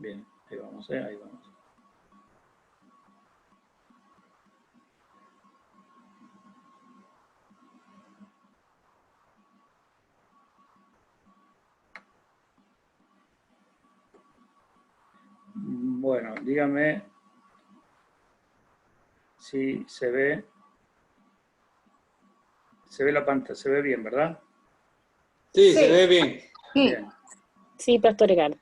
Bien, ahí vamos, ahí vamos. Bueno, dígame si se ve. Se ve la pantalla, se ve bien, ¿verdad? Sí, se ve bien. Bien. Sí, Pastor Ricardo.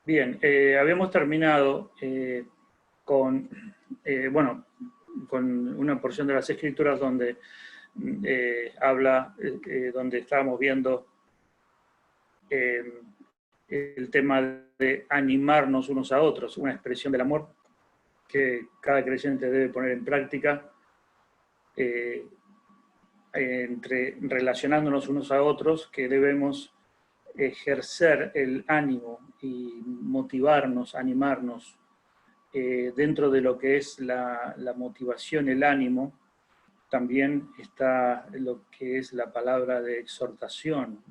Bien, habíamos terminado con una porción de las Escrituras donde donde estábamos viendo el tema de animarnos unos a otros, una expresión del amor que cada creyente debe poner en práctica relacionándonos unos a otros, que debemos ejercer el ánimo y motivarnos, animarnos dentro de lo que es la motivación, el ánimo. También está lo que es la palabra de exhortación.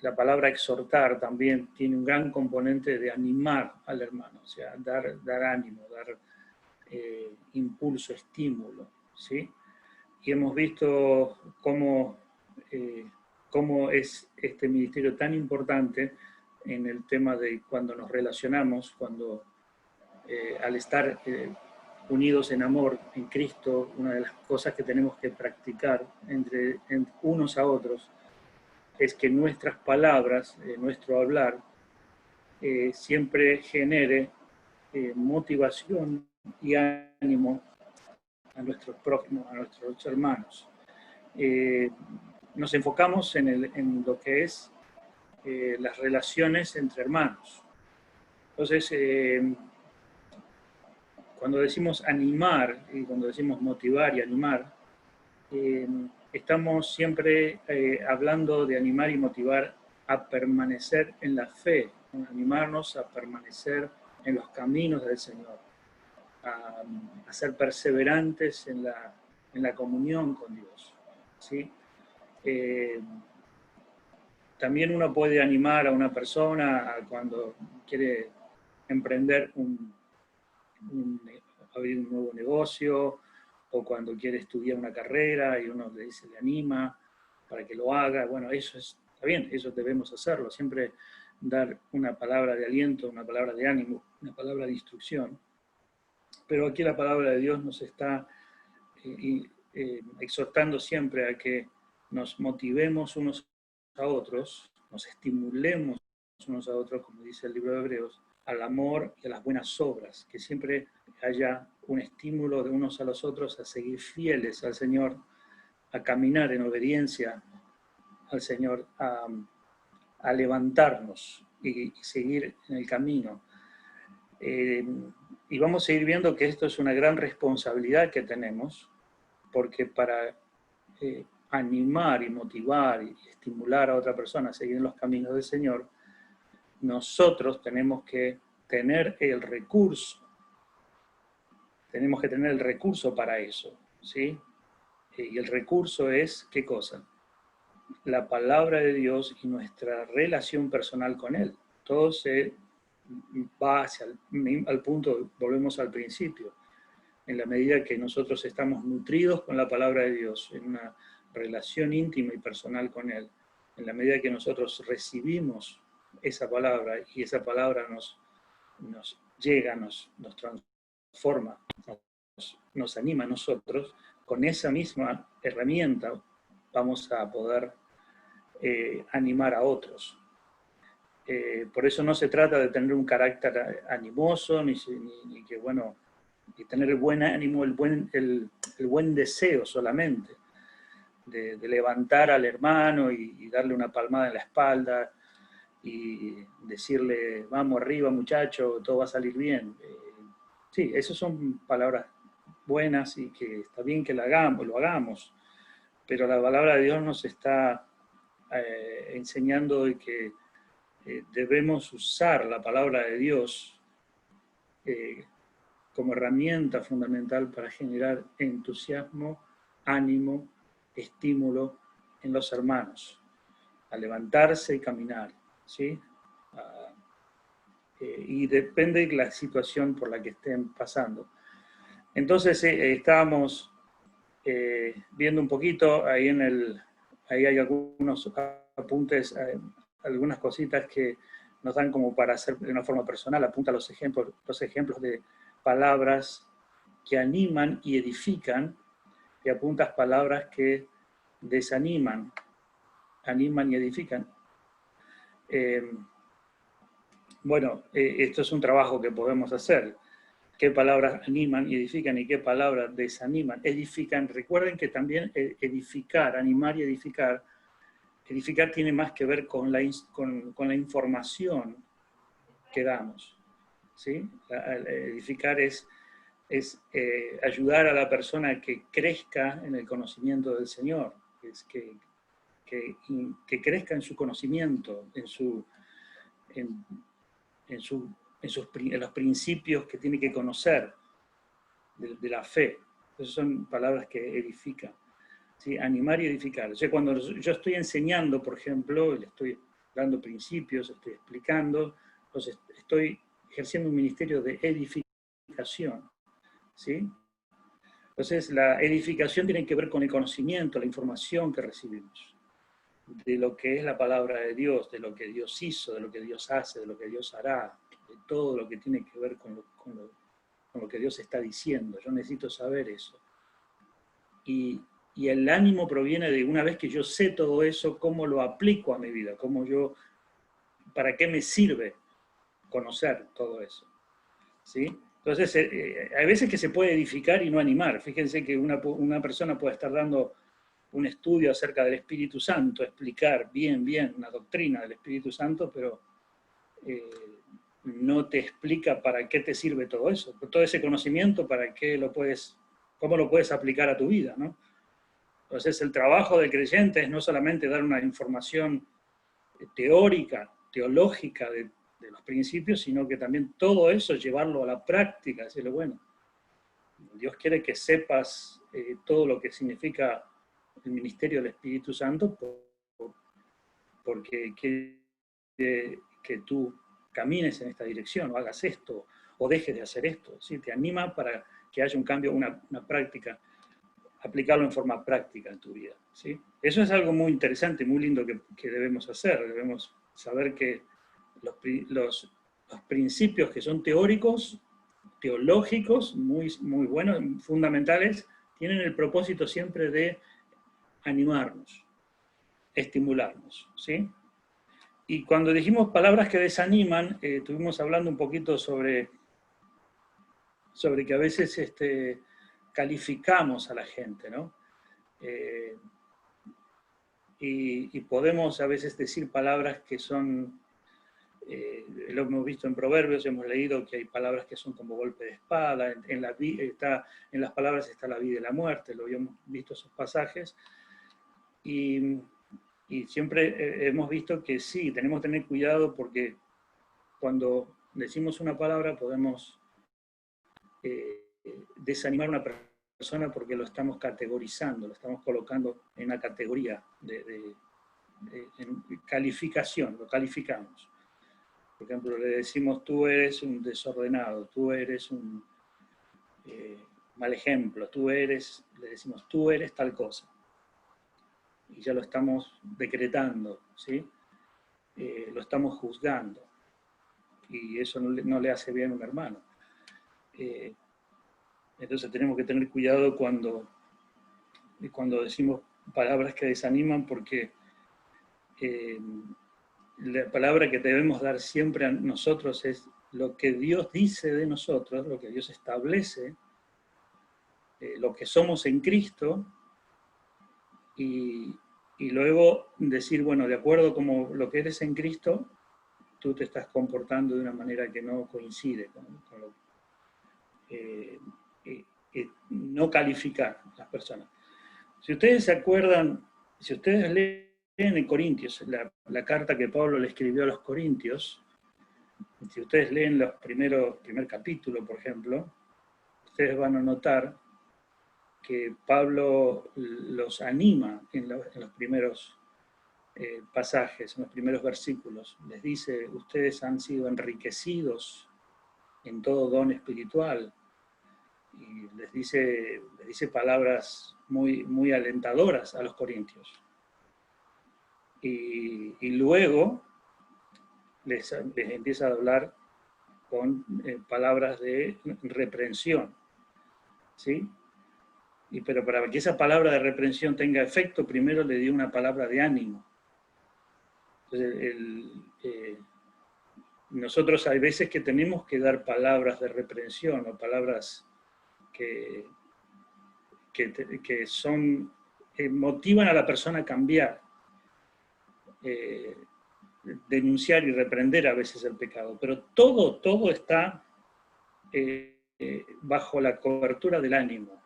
La palabra exhortar también tiene un gran componente de animar al hermano, o sea, dar ánimo, dar impulso, estímulo, ¿sí? Y hemos visto cómo es este ministerio tan importante en el tema de cuando nos relacionamos, cuando al estar unidos en amor en Cristo, una de las cosas que tenemos que practicar entre unos a otros es que nuestras palabras, nuestro hablar, siempre genere motivación y ánimo a nuestros prójimos, a nuestros hermanos. Nos enfocamos en lo que es las relaciones entre hermanos. Entonces, cuando decimos animar y cuando decimos motivar y animar, estamos siempre hablando de animar y motivar a permanecer en la fe, animarnos a permanecer en los caminos del Señor, a ser perseverantes en la comunión con Dios, ¿sí? También uno puede animar a una persona cuando quiere emprender abrir un nuevo negocio, o cuando quiere estudiar una carrera y uno le anima para que lo haga. Bueno, eso está bien, eso debemos hacerlo, siempre dar una palabra de aliento, una palabra de ánimo, una palabra de instrucción. Pero aquí la palabra de Dios nos está exhortando siempre a que nos motivemos unos a otros, nos estimulemos unos a otros, como dice el libro de Hebreos, al amor y a las buenas obras, que siempre haya un estímulo de unos a los otros a seguir fieles al Señor, a caminar en obediencia al Señor, a levantarnos y seguir en el camino. Y vamos a ir viendo que esto es una gran responsabilidad que tenemos, porque para animar y motivar y estimular a otra persona a seguir en los caminos del Señor, nosotros tenemos que tener el recurso. Tenemos que tener el recurso para eso, ¿sí? Y el recurso es, ¿qué cosa? La palabra de Dios y nuestra relación personal con Él. Todo se va hacia al punto, volvemos al principio. En la medida que nosotros estamos nutridos con la palabra de Dios, en una relación íntima y personal con Él, en la medida que nosotros recibimos esa palabra y esa palabra nos llega, nos transforma, nos anima a nosotros, con esa misma herramienta vamos a poder animar a otros. Por eso no se trata de tener un carácter animoso, ni que, bueno, y tener el buen ánimo, el buen deseo solamente, de levantar al hermano y darle una palmada en la espalda y decirle, vamos arriba muchacho, todo va a salir bien. Sí, esas son palabras buenas y que está bien que lo hagamos, pero la palabra de Dios nos está enseñando de que debemos usar la palabra de Dios como herramienta fundamental para generar entusiasmo, ánimo, estímulo en los hermanos, a levantarse y caminar, ¿sí? y depende de la situación por la que estén pasando. Entonces estábamos viendo un poquito, ahí ahí hay algunos apuntes, algunas cositas que nos dan como para hacer de una forma personal, apunta los ejemplos de palabras que animan y edifican, y apuntas palabras que desaniman, animan y edifican. Bueno, esto es un trabajo que podemos hacer. ¿Qué palabras animan y edifican y qué palabras desaniman? Edifican. Recuerden que también edificar, animar y edificar tiene más que ver con la información que damos. ¿Sí? Edificar es ayudar a la persona a que crezca en el conocimiento del Señor, es que crezca en su conocimiento, en los principios que tiene que conocer de la fe. Esas son palabras que edifican. ¿Sí? Animar y edificar. O sea, cuando yo estoy enseñando, por ejemplo, le estoy dando principios, estoy explicando, entonces estoy ejerciendo un ministerio de edificación. ¿Sí? Entonces, la edificación tiene que ver con el conocimiento, la información que recibimos, de lo que es la palabra de Dios, de lo que Dios hizo, de lo que Dios hace, de lo que Dios hará, de todo lo que tiene que ver con lo que Dios está diciendo. Yo necesito saber eso. Y el ánimo proviene de, una vez que yo sé todo eso, cómo lo aplico a mi vida, para qué me sirve conocer todo eso. ¿Sí? Entonces, hay veces que se puede edificar y no animar. Fíjense que una persona puede estar dando un estudio acerca del Espíritu Santo, explicar bien una doctrina del Espíritu Santo, pero no te explica para qué te sirve todo eso, todo ese conocimiento, cómo lo puedes aplicar a tu vida, ¿no? Entonces, el trabajo del creyente es no solamente dar una información teórica, teológica de los principios, sino que también todo eso llevarlo a la práctica, decirle, bueno, Dios quiere que sepas todo lo que significa el ministerio del Espíritu Santo, porque quiere que tú camines en esta dirección, o hagas esto, o dejes de hacer esto, ¿sí? Te anima para que haya un cambio, una práctica, aplicarlo en forma práctica en tu vida, ¿sí? Eso es algo muy interesante, muy lindo que debemos hacer. Debemos saber que los principios que son teóricos, teológicos, muy buenos, fundamentales, tienen el propósito siempre de animarnos, estimularnos, ¿sí? Y cuando dijimos palabras que desaniman, estuvimos hablando un poquito sobre que a veces calificamos a la gente, ¿no? Y podemos a veces decir palabras que son, lo hemos visto en Proverbios, hemos leído que hay palabras que son como golpe de espada, en las palabras está la vida y la muerte, lo habíamos visto esos pasajes, y siempre hemos visto que sí, tenemos que tener cuidado porque cuando decimos una palabra podemos desanimar a una persona porque lo estamos categorizando, lo estamos colocando en una categoría en calificación, lo calificamos. Por ejemplo, le decimos, tú eres un desordenado, tú eres un mal ejemplo, le decimos, tú eres tal cosa. Y ya lo estamos decretando, ¿sí? Lo estamos juzgando. Y eso no le hace bien a un hermano. Entonces tenemos que tener cuidado cuando decimos palabras que desaniman, porque la palabra que debemos dar siempre a nosotros es lo que Dios dice de nosotros, lo que Dios establece, lo que somos en Cristo, y luego decir, bueno, de acuerdo como lo que eres en Cristo, tú te estás comportando de una manera que no coincide con lo no calificar a las personas. Si ustedes se acuerdan, si ustedes leen en Corintios, la carta que Pablo le escribió a los Corintios, si ustedes leen los primer capítulo, por ejemplo, ustedes van a notar que Pablo los anima en los primeros pasajes, en los primeros versículos. Les dice, ustedes han sido enriquecidos en todo don espiritual. Y les dice palabras muy alentadoras a los corintios. Y luego les empieza a hablar con palabras de reprensión, ¿sí? Pero para que esa palabra de reprensión tenga efecto, primero le dio una palabra de ánimo. Entonces, nosotros hay veces que tenemos que dar palabras de reprensión o palabras que motivan a la persona a cambiar, denunciar y reprender a veces el pecado, pero todo está bajo la cobertura del ánimo,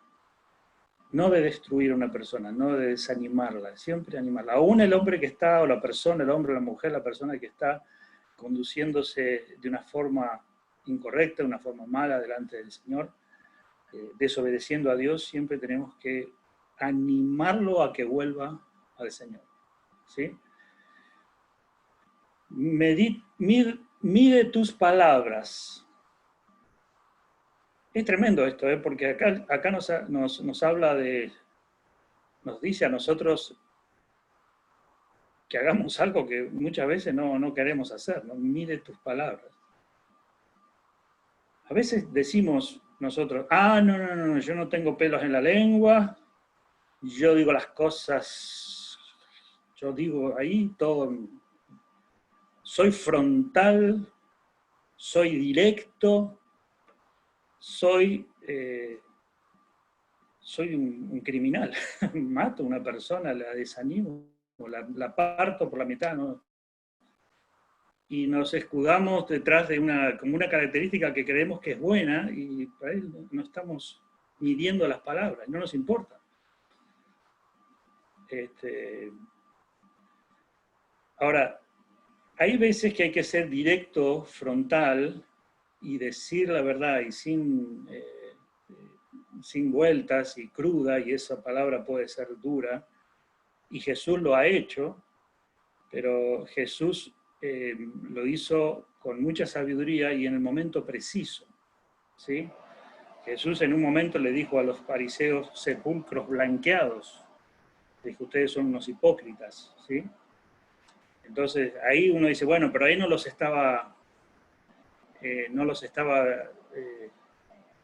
no de destruir a una persona, no de desanimarla, siempre animarla. Aún el hombre que está, o la persona, el hombre o la mujer, la persona que está conduciéndose de una forma incorrecta, de una forma mala delante del Señor, desobedeciendo a Dios, siempre tenemos que animarlo a que vuelva al Señor, ¿sí? Mide tus palabras. Es tremendo esto, porque acá nos habla nos dice a nosotros que hagamos algo que muchas veces no queremos hacer, ¿no? Mide tus palabras. A veces decimos nosotros, no, yo no tengo pelos en la lengua, yo digo las cosas, yo digo ahí todo, soy frontal, soy directo, soy un criminal, mato a una persona, la desanimo, la parto por la mitad, ¿no? Y nos escudamos detrás de como una característica que creemos que es buena, y para él no estamos midiendo las palabras, no nos importa. Ahora, hay veces que hay que ser directo, frontal, y decir la verdad, y sin vueltas, y cruda, y esa palabra puede ser dura, y Jesús lo ha hecho, pero Jesús lo hizo con mucha sabiduría y en el momento preciso, ¿sí? Jesús en un momento le dijo a los fariseos, sepulcros blanqueados, dijo, ustedes son unos hipócritas, ¿sí? Entonces ahí uno dice, bueno, pero ahí no los estaba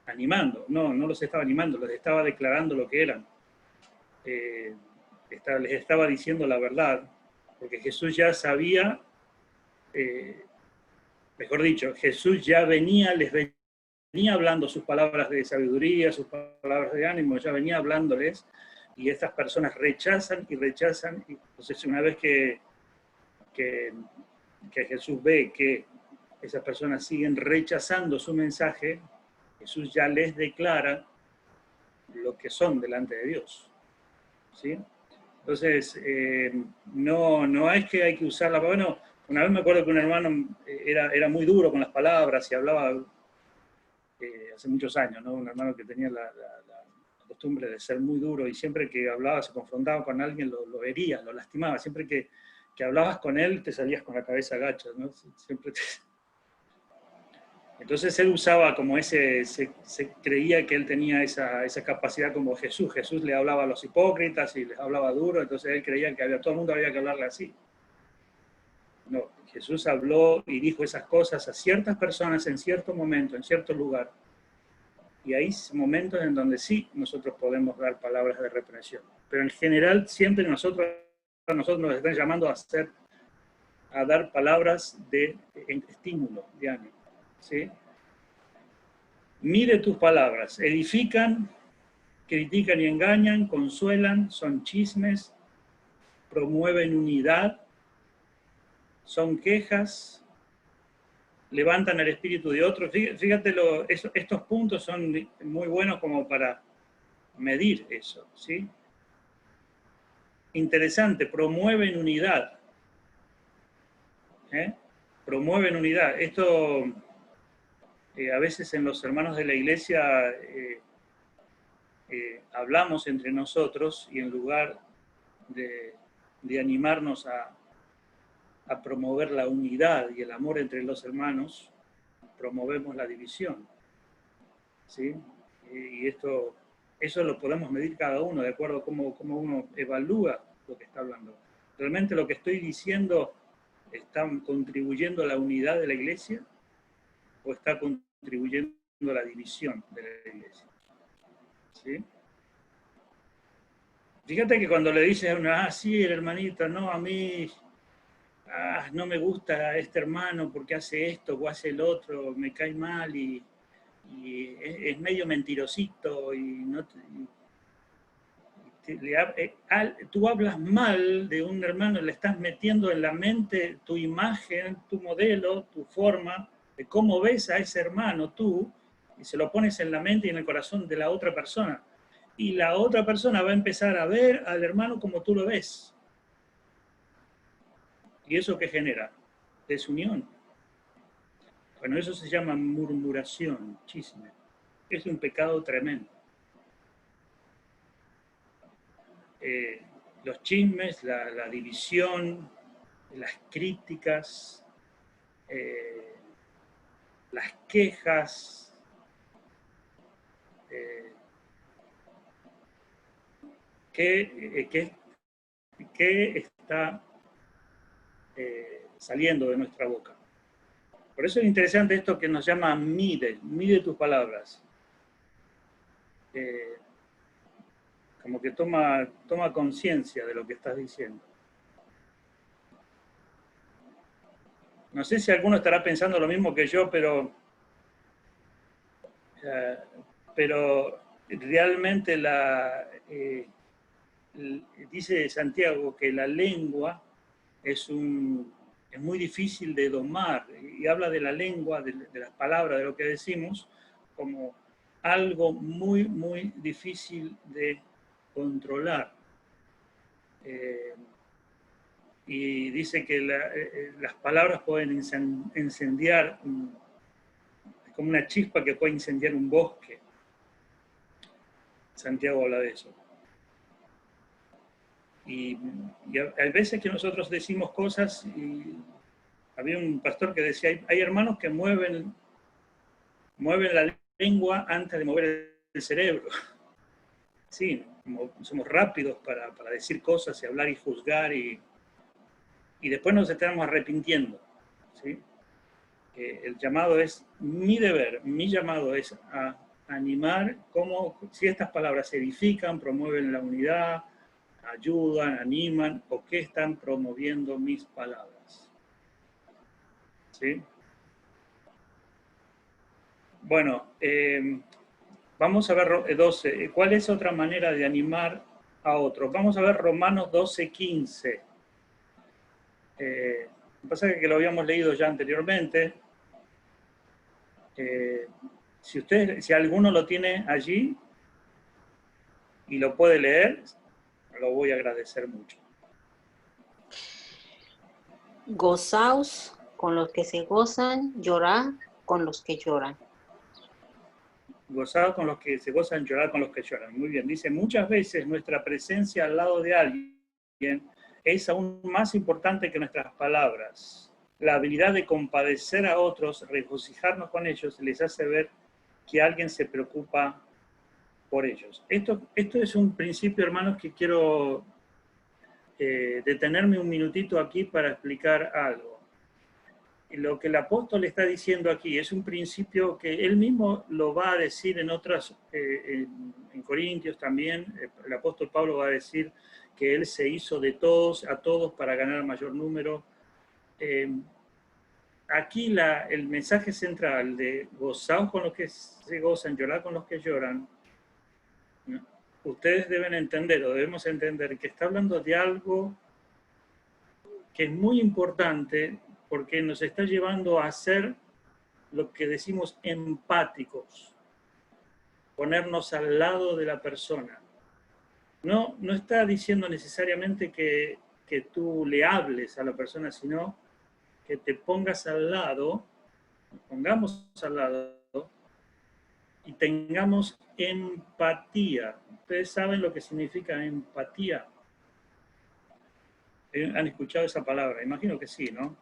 animando, no los estaba animando, les estaba declarando lo que eran. Les estaba diciendo la verdad, porque Jesús ya sabía, mejor dicho, Jesús ya les venía hablando sus palabras de sabiduría, sus palabras de ánimo, ya venía hablándoles, y estas personas rechazan y rechazan, y entonces una vez que Jesús ve que esas personas siguen rechazando su mensaje, Jesús ya les declara lo que son delante de Dios, ¿sí? Entonces, no es que hay que usarla. Bueno, una vez me acuerdo que un hermano era muy duro con las palabras y hablaba hace muchos años, ¿no? Un hermano que tenía la costumbre de ser muy duro y siempre que hablaba, se confrontaba con alguien, lo hería, lo lastimaba. Siempre que hablabas con él, te salías con la cabeza agacha, ¿no? Siempre Entonces él usaba como se creía que él tenía esa capacidad como Jesús. Jesús le hablaba a los hipócritas y les hablaba duro, entonces él creía que todo el mundo había que hablarle así. No, Jesús habló y dijo esas cosas a ciertas personas en cierto momento, en cierto lugar. Y hay momentos en donde sí nosotros podemos dar palabras de reprensión. Pero en general siempre nosotros nos están llamando a dar palabras de estímulo, de ánimo, ¿sí? Mide tus palabras, edifican, critican y engañan, consuelan, son chismes, promueven unidad, son quejas, levantan el espíritu de otros. Fíjate, estos puntos son muy buenos como para medir eso, ¿sí? Interesante, promueven unidad. Promueven unidad. Esto a veces en los hermanos de la iglesia hablamos entre nosotros y en lugar de de animarnos a promover la unidad y el amor entre los hermanos, promovemos la división. ¿Sí? Y eso lo podemos medir cada uno de acuerdo a cómo uno evalúa lo que está hablando. ¿Realmente lo que estoy diciendo está contribuyendo a la unidad de la iglesia o está contribuyendo a la división de la iglesia? ¿Sí? Fíjate que cuando le dices a uno, sí, el hermanito, no, a mí no me gusta este hermano porque hace esto o hace el otro, me cae mal y es medio mentirosito y tú hablas mal de un hermano, le estás metiendo en la mente tu imagen, tu modelo, tu forma de cómo ves a ese hermano tú, y se lo pones en la mente y en el corazón de la otra persona. Y la otra persona va a empezar a ver al hermano como tú lo ves. ¿Y eso qué genera? Desunión. Bueno, eso se llama murmuración, chisme. Es un pecado tremendo. Los chismes, la división, las críticas, las quejas, que está saliendo de nuestra boca. Por eso es interesante esto que nos llama mide tus palabras. Como que toma conciencia de lo que estás diciendo. No sé si alguno estará pensando lo mismo que yo, pero realmente dice Santiago que la lengua es muy difícil de domar, y habla de la lengua, de las palabras, de lo que decimos, como algo muy, muy difícil de controlar. Y dice que las palabras pueden incendiar, como una chispa que puede incendiar un bosque. Santiago habla de eso. Y hay veces que nosotros decimos cosas, y había un pastor que decía, hay hermanos que mueven la lengua antes de mover el cerebro. Sí, somos rápidos para decir cosas y hablar y juzgar, y después nos estamos arrepintiendo. ¿Sí? El llamado es mi deber, mi llamado es a animar, si estas palabras edifican, promueven la unidad, ayudan, animan, o qué están promoviendo mis palabras. ¿Sí? Bueno, vamos a ver 12. ¿Cuál es otra manera de animar a otros? Vamos a ver Romanos 12:15. Lo que pasa es que lo habíamos leído ya anteriormente. Si alguno lo tiene allí y lo puede leer, lo voy a agradecer mucho. Gozaos con los que se gozan, llorad con los que lloran. Gozaos con los que se gozan, llorar con los que lloran. Muy bien, dice, muchas veces nuestra presencia al lado de alguien es aún más importante que nuestras palabras. La habilidad de compadecer a otros, regocijarnos con ellos, les hace ver que alguien se preocupa por ellos. Esto es un principio, hermanos, que quiero detenerme un minutito aquí para explicar algo. Lo que el apóstol está diciendo aquí es un principio que él mismo lo va a decir en otras, en Corintios también. El apóstol Pablo va a decir que él se hizo de todos a todos para ganar mayor número. Aquí el mensaje central de gozaos con los que se gozan, llorar con los que lloran, ¿no? Ustedes deben entender, o debemos entender, que está hablando de algo que es muy importante, porque nos está llevando a ser lo que decimos empáticos, ponernos al lado de la persona. No está diciendo necesariamente que tú le hables a la persona, sino que te pongas al lado, pongamos al lado y tengamos empatía. ¿Ustedes saben lo que significa empatía? ¿Han escuchado esa palabra? Imagino que sí, ¿no?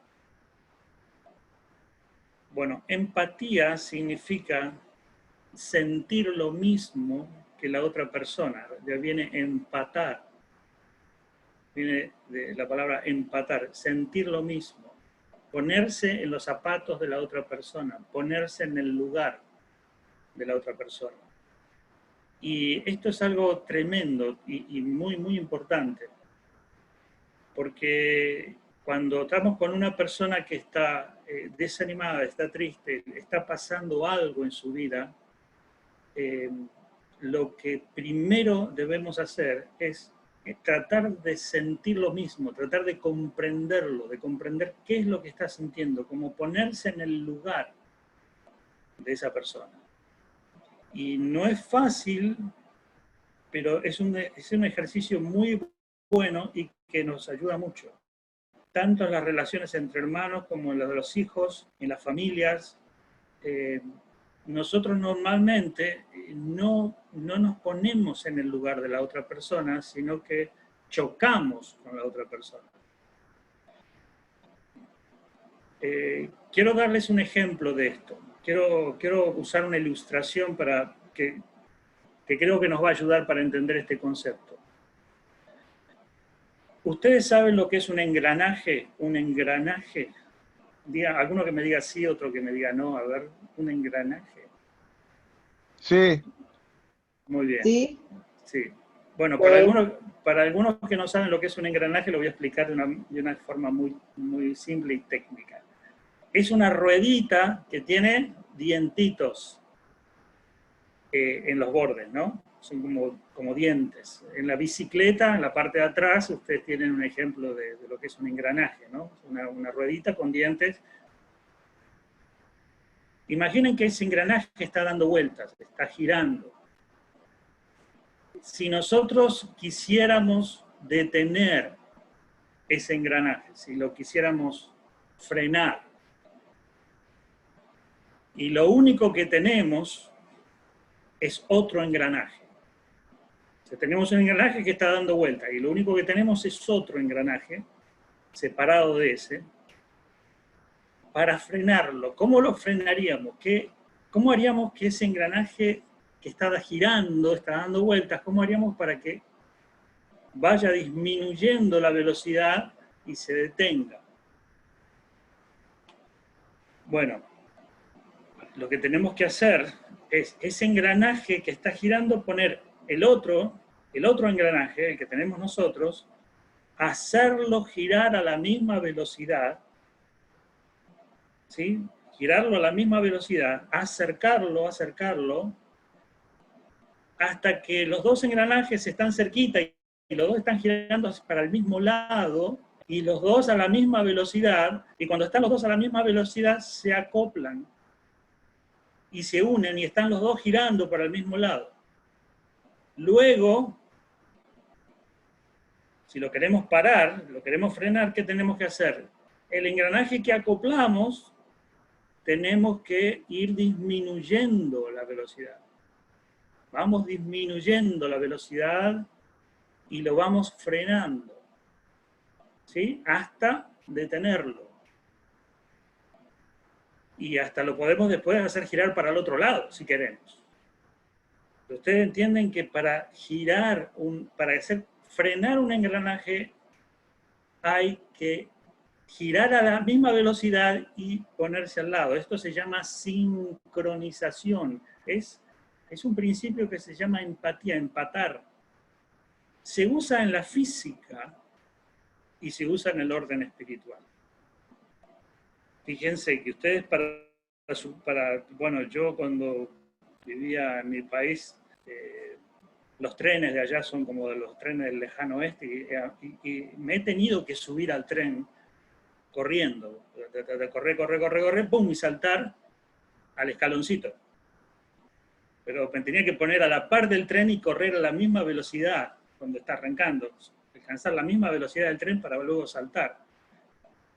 Bueno, empatía significa sentir lo mismo que la otra persona. Ya viene empatar. Viene de la palabra empatar, sentir lo mismo. Ponerse en los zapatos de la otra persona, ponerse en el lugar de la otra persona. Y esto es algo tremendo y muy, muy importante. Porque cuando estamos con una persona que está desanimada, está triste, está pasando algo en su vida, lo que primero debemos hacer es tratar de sentir lo mismo, tratar de comprenderlo, de comprender qué es lo que está sintiendo, como ponerse en el lugar de esa persona. Y no es fácil, pero es un ejercicio muy bueno y que nos ayuda mucho, tanto en las relaciones entre hermanos como en las de los hijos, en las familias. Nosotros normalmente no nos ponemos en el lugar de la otra persona, sino que chocamos con la otra persona. Quiero darles un ejemplo de esto. Quiero usar una ilustración para que creo que nos va a ayudar para entender este concepto. ¿Ustedes saben lo que es un engranaje? Un engranaje. Alguno que me diga sí, otro que me diga no. A ver, un engranaje. Sí. Muy bien. Sí. Sí. Bueno, para algunos que no saben lo que es un engranaje, lo voy a explicar de una forma muy, muy simple y técnica. Es una ruedita que tiene dientitos en los bordes, ¿no? Son como dientes. En la bicicleta, en la parte de atrás, ustedes tienen un ejemplo de lo que es un engranaje, ¿no? Una ruedita con dientes. Imaginen que ese engranaje está dando vueltas, está girando. Si nosotros quisiéramos detener ese engranaje, si lo quisiéramos frenar, y lo único que tenemos es otro engranaje. O sea, tenemos un engranaje que está dando vuelta y lo único que tenemos es otro engranaje separado de ese para frenarlo. ¿Cómo lo frenaríamos? ¿Cómo haríamos que ese engranaje que está girando, está dando vueltas, cómo haríamos para que vaya disminuyendo la velocidad y se detenga? Bueno, lo que tenemos que hacer es ese engranaje que está girando, poner el otro engranaje, el que tenemos nosotros, hacerlo girar a la misma velocidad, ¿sí? Girarlo a la misma velocidad, acercarlo, hasta que los dos engranajes están cerquita y los dos están girando para el mismo lado, y los dos a la misma velocidad, y cuando están los dos a la misma velocidad se acoplan y se unen y están los dos girando para el mismo lado. Luego, si lo queremos parar, lo queremos frenar, ¿qué tenemos que hacer? El engranaje que acoplamos, tenemos que ir disminuyendo la velocidad. Vamos disminuyendo la velocidad y lo vamos frenando, ¿sí? Hasta detenerlo. Y hasta lo podemos después hacer girar para el otro lado, si queremos. Ustedes entienden que para frenar un engranaje hay que girar a la misma velocidad y ponerse al lado. Esto se llama sincronización. Es un principio que se llama empatía, empatar. Se usa en la física y se usa en el orden espiritual. Fíjense que ustedes bueno, yo cuando vivía en mi país, los trenes de allá son como de los trenes del lejano oeste y me he tenido que subir al tren corriendo, de correr, pum, y saltar al escaloncito. Pero me tenía que poner a la par del tren y correr a la misma velocidad cuando está arrancando, alcanzar la misma velocidad del tren para luego saltar.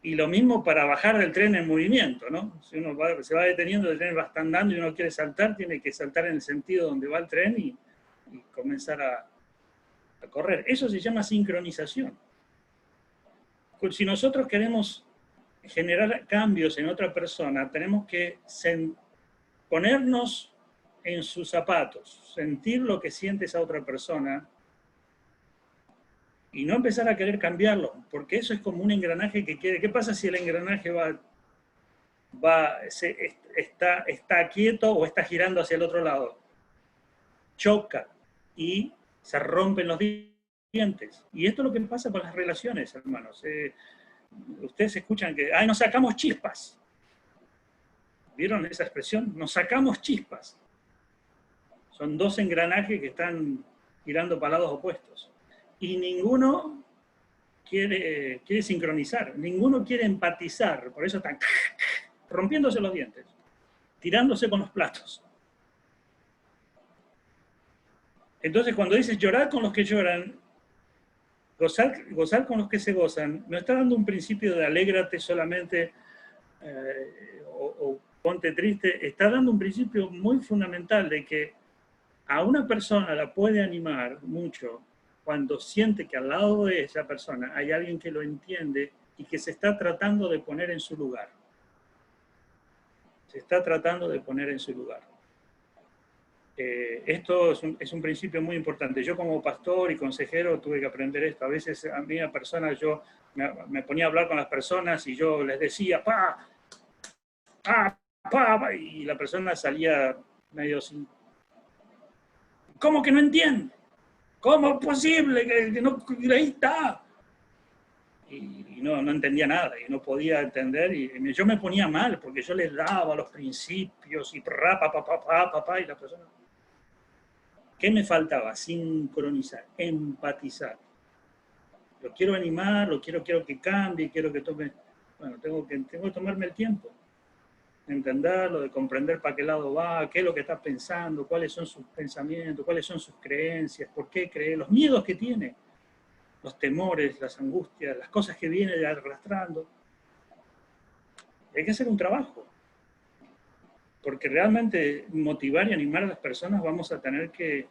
Y lo mismo para bajar del tren en movimiento, ¿no? Si uno se va deteniendo, el tren va andando y uno quiere saltar, tiene que saltar en el sentido donde va el tren y comenzar a correr. Eso se llama sincronización. si nosotros queremos generar cambios en otra persona, tenemos que ponernos en sus zapatos, sentir lo que siente esa otra persona y no empezar a querer cambiarlo, porque eso es como un engranaje que quiere. ¿Qué pasa si el engranaje está quieto o está girando hacia el otro lado? Choca y se rompen los dientes. Y esto es lo que pasa con las relaciones, hermanos. Ustedes escuchan que, ay, nos sacamos chispas. ¿Vieron esa expresión? Nos sacamos chispas. Son dos engranajes que están girando para lados opuestos. Y ninguno quiere sincronizar, ninguno quiere empatizar, por eso están rompiéndose los dientes, tirándose con los platos. Entonces, cuando dices llorar con los que lloran, gozar con los que se gozan, no está dando un principio de alégrate solamente o ponte triste, está dando un principio muy fundamental de que a una persona la puede animar mucho cuando siente que al lado de esa persona hay alguien que lo entiende y que se está tratando de poner en su lugar. Se está tratando de poner en su lugar. Esto es un principio muy importante. Yo como pastor y consejero tuve que aprender esto. A veces a mí a personas, yo me ponía a hablar con las personas y yo les decía, pa, y la persona salía medio sin... ¿Cómo que no entiende? ¿Cómo es posible que no, ahí está? Y no entendía nada, y no podía entender, y yo me ponía mal, porque yo les daba los principios, y y la persona... ¿Qué me faltaba? Sincronizar, empatizar. Lo quiero animar, quiero que cambie, quiero que tome... Bueno, tengo que tomarme el tiempo de entenderlo, de comprender para qué lado va, qué es lo que está pensando, cuáles son sus pensamientos, cuáles son sus creencias, por qué cree, los miedos que tiene, los temores, las angustias, las cosas que viene arrastrando. Hay que hacer un trabajo, porque realmente motivar y animar a las personas vamos a tener que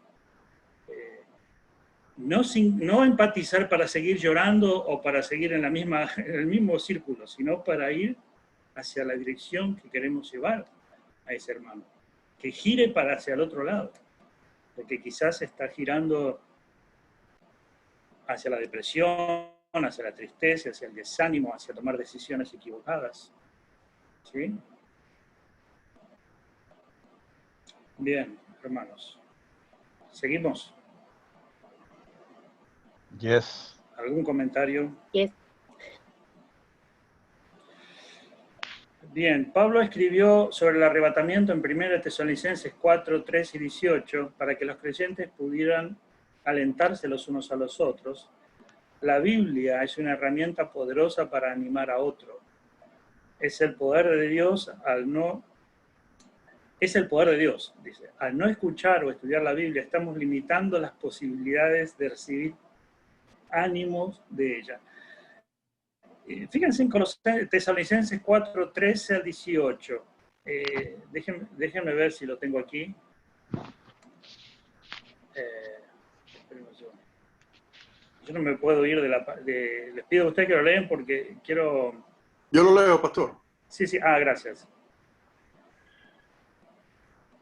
no empatizar para seguir llorando o para seguir en el mismo círculo, sino para ir hacia la dirección que queremos llevar a ese hermano, que gire hacia el otro lado, porque quizás está girando hacia la depresión, hacia la tristeza, hacia el desánimo, hacia tomar decisiones equivocadas. ¿Sí? Bien, hermanos. ¿Seguimos? Yes. ¿Algún comentario? Yes. Bien, Pablo escribió sobre el arrebatamiento en 1 Tesalonicenses 4, 3 y 18 para que los creyentes pudieran alentarse los unos a los otros. La Biblia es una herramienta poderosa para animar a otro. Es el poder de Dios dice. Al no escuchar o estudiar la Biblia, estamos limitando las posibilidades de recibir ánimos de ella. Fíjense en Tesalonicenses 4, 13 al 18. Déjenme ver si lo tengo aquí. Yo no me puedo ir les pido a ustedes que lo leen porque quiero... Yo lo leo, pastor. Sí, gracias.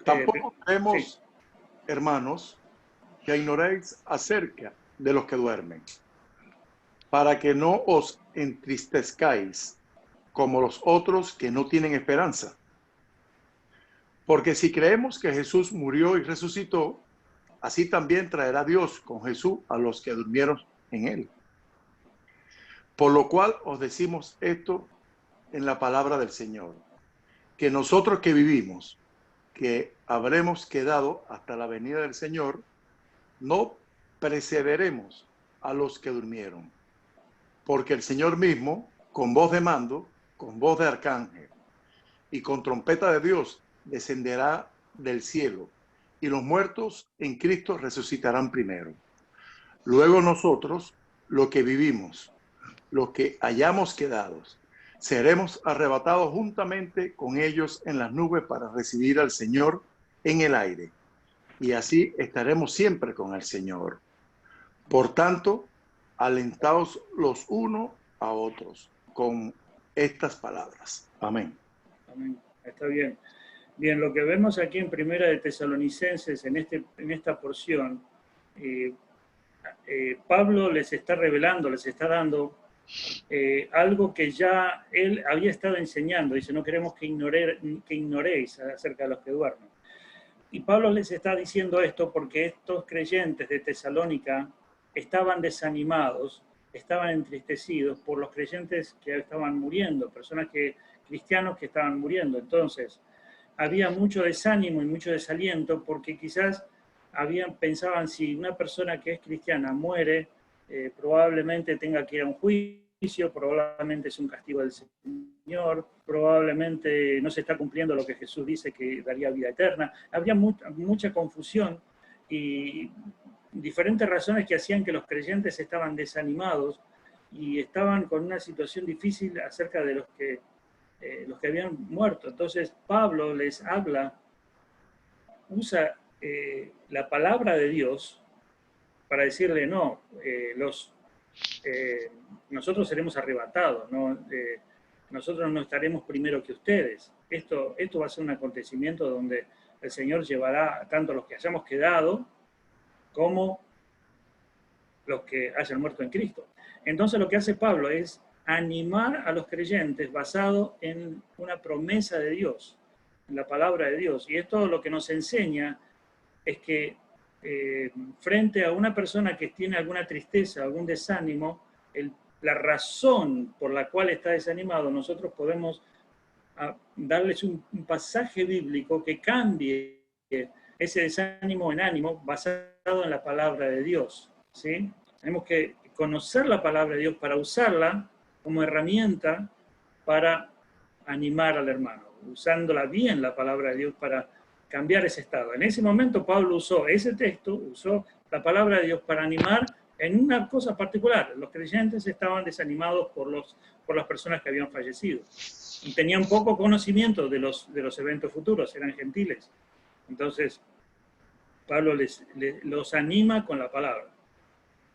Tampoco creemos, sí. Hermanos, que ignoréis acerca de los que duermen, para que no os entristezcáis como los otros que no tienen esperanza. Porque si creemos que Jesús murió y resucitó, así también traerá Dios con Jesús a los que durmieron en él. Por lo cual os decimos esto en la palabra del Señor, que nosotros que vivimos, que habremos quedado hasta la venida del Señor, no precederemos a los que durmieron. Porque el Señor mismo, con voz de mando, con voz de arcángel y con trompeta de Dios, descenderá del cielo, y los muertos en Cristo resucitarán primero. Luego nosotros, los que vivimos, los que hayamos quedado, seremos arrebatados juntamente con ellos en las nubes para recibir al Señor en el aire, y así estaremos siempre con el Señor. Por tanto, alentaos los unos a otros con estas palabras. Amén. Amén. Está bien. Bien, lo que vemos aquí en Primera de Tesalonicenses, en esta porción, Pablo les está revelando, les está dando algo que ya él había estado enseñando. Dice, no queremos que ignoréis acerca de los que duermen. Y Pablo les está diciendo esto porque estos creyentes de Tesalónica estaban desanimados, estaban entristecidos por los creyentes que estaban muriendo, cristianos que estaban muriendo. Entonces, había mucho desánimo y mucho desaliento porque quizás pensaban, si una persona que es cristiana muere, probablemente tenga que ir a un juicio, probablemente es un castigo del Señor, probablemente no se está cumpliendo lo que Jesús dice que daría vida eterna. Había mucha confusión y diferentes razones que hacían que los creyentes estaban desanimados y estaban con una situación difícil acerca de los que habían muerto. Entonces Pablo les habla, usa la palabra de Dios para decirle, no, nosotros seremos arrebatados, nosotros no estaremos primero que ustedes. Esto va a ser un acontecimiento donde el Señor llevará tanto a los que hayamos quedado como los que hayan muerto en Cristo. Entonces lo que hace Pablo es animar a los creyentes basado en una promesa de Dios, en la palabra de Dios. Y esto lo que nos enseña es que frente a una persona que tiene alguna tristeza, algún desánimo, la razón por la cual está desanimado, nosotros podemos darles un pasaje bíblico que cambie ese desánimo en ánimo basado en la palabra de Dios, ¿sí? Tenemos que conocer la palabra de Dios para usarla como herramienta para animar al hermano, usándola bien la palabra de Dios para cambiar ese estado. En ese momento Pablo usó ese texto, usó la palabra de Dios para animar en una cosa particular. Los creyentes estaban desanimados por las personas que habían fallecido y tenían poco conocimiento de los eventos futuros, eran gentiles. Entonces Pablo los anima con la palabra.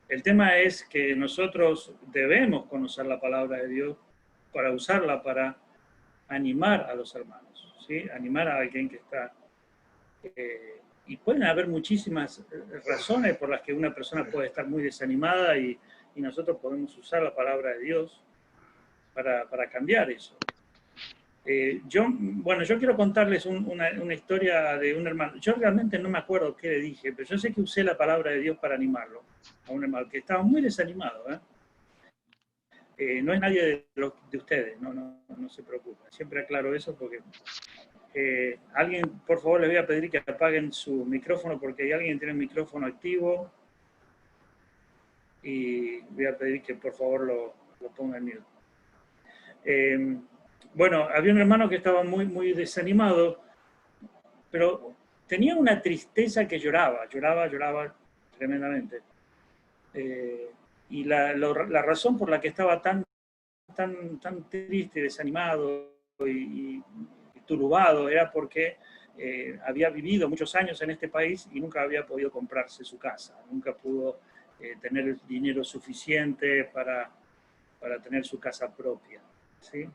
El tema es que nosotros debemos conocer la palabra de Dios para usarla para animar a los hermanos, ¿sí? Animar a alguien que está... y pueden haber muchísimas razones por las que una persona puede estar muy desanimada y nosotros podemos usar la palabra de Dios para cambiar eso. Yo quiero contarles una historia de un hermano. Yo realmente no me acuerdo qué le dije, pero yo sé que usé la palabra de Dios para animarlo a un hermano que estaba muy desanimado. No es nadie de ustedes, no se preocupen. Siempre aclaro eso porque alguien, por favor, les voy a pedir que apaguen su micrófono porque alguien tiene el micrófono activo y voy a pedir que por favor lo ponga en mute. Bueno, había un hermano que estaba muy, muy desanimado, pero tenía una tristeza que lloraba tremendamente. Y la razón por la que estaba tan triste, desanimado y turbado era porque había vivido muchos años en este país y nunca había podido comprarse su casa, nunca pudo tener el dinero suficiente para tener su casa propia, ¿sí?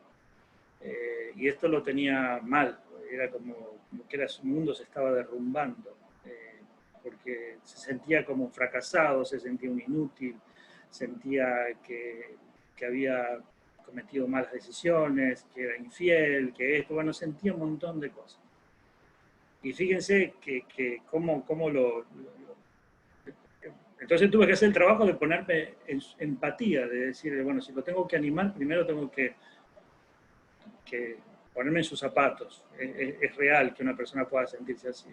Y esto lo tenía mal, era como que su mundo se estaba derrumbando, porque se sentía como fracasado, se sentía un inútil, sentía que había cometido malas decisiones, que era infiel, que esto, sentía un montón de cosas. Y fíjense que cómo entonces tuve que hacer el trabajo de ponerme en empatía, de decirle, si lo tengo que animar, primero tengo que ponerme en sus zapatos. Es real que una persona pueda sentirse así.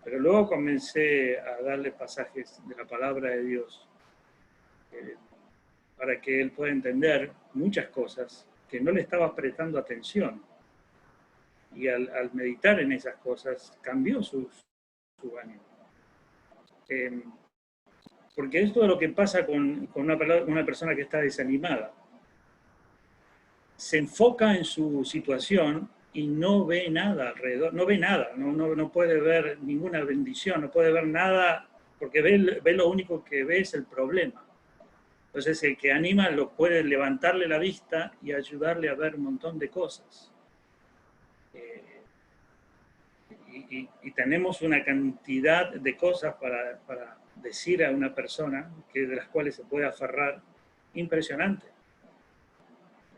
Pero luego comencé a darle pasajes de la palabra de Dios para que él pueda entender muchas cosas que no le estaba prestando atención. Y al meditar en esas cosas, cambió su ánimo. Porque esto es lo que pasa con una persona que está desanimada. Se enfoca en su situación y no ve nada alrededor, no ve nada, no puede ver ninguna bendición, no puede ver nada, porque ve lo único que ve es el problema. Entonces el que anima lo puede levantarle la vista y ayudarle a ver un montón de cosas. Y tenemos una cantidad de cosas para decir a una persona de las cuales se puede aferrar impresionante.